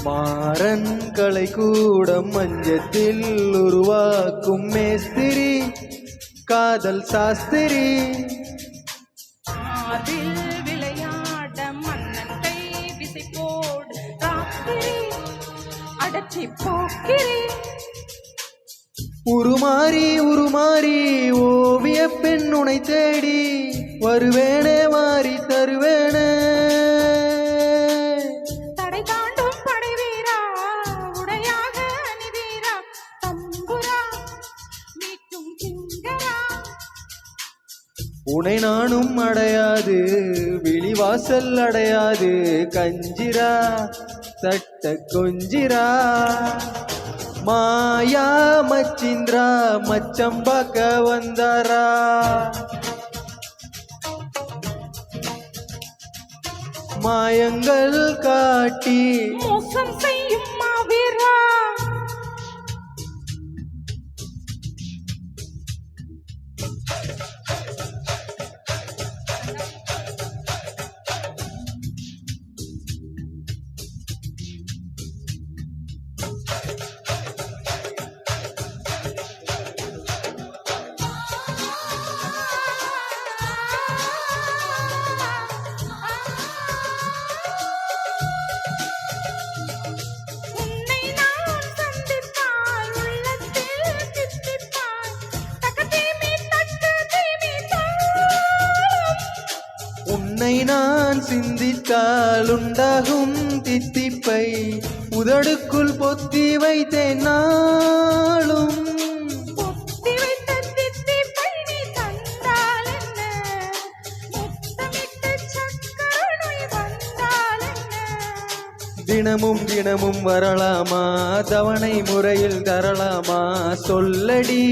மாறன்களை கூட மஞ்சத்தில் உருவாக்கும் மேஸ்திரி காதல் சாஸ்திரி. அதில் விளையாட மன்னன் கை விசை போடு ராத்திரி அடச்சி போக்கிரி. உருமாறி உருமாறி ஓவிய பெண் உனை தேடி வருவேனே மாறி தருவேனே. தடை தாண்டும் படை வீரா உடையாக அணிவீரா தம்புரா மீட்டும் கிங்கரா. உனை நானும் அடையாது விழிவாசல் அடையாது கஞ்சிரா தட்ட கொஞ்சிரா. மாயா மச்சிந்திரா மச்சம் பார்க்க வந்தாரா. மாயங்கள் காட்டி மோசம் செய்யும் மாவீரா. உன்னை நான் சிந்தித்தால் உண்டாகும் தித்திப்பை உதடுக்குள் பொத்தி வைத்தேன் நாளும். தினமும் தினமும் வரலாமா தவணை முறையில் தரலாமா சொல்லடி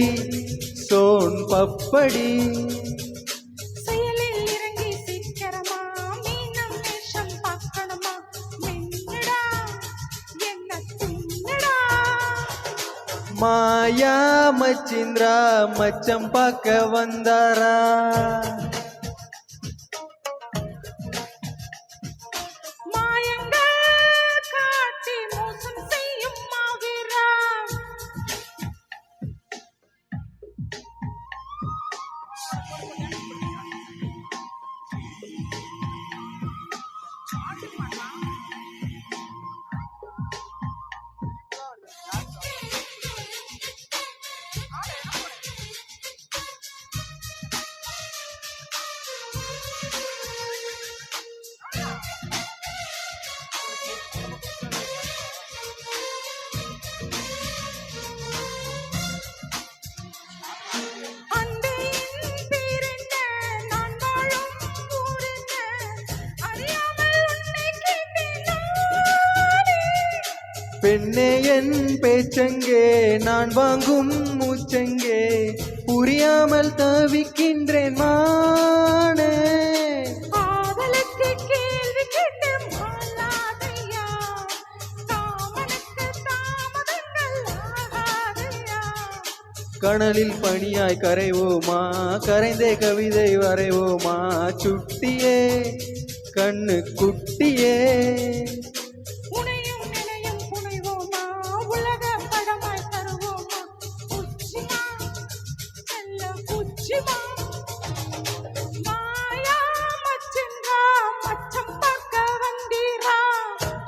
சோன் பப்படி. மாயா மச்சிந்திரா மச்சம் பார்க்க வந்தாரா. பெண்ணே என் பேச்சங்கே நான் வாங்கும் மூச்சங்கே புரியாமல் தவிக்கின்றேன் மானே. கனலில் பணியாய் கரைவோமா கரைந்தே கவிதை வரைவோமா சுட்டியே கண்ணு குட்டியே.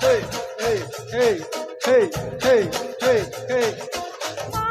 Hey, hey, hey, hey, hey. ஹே ஹே மா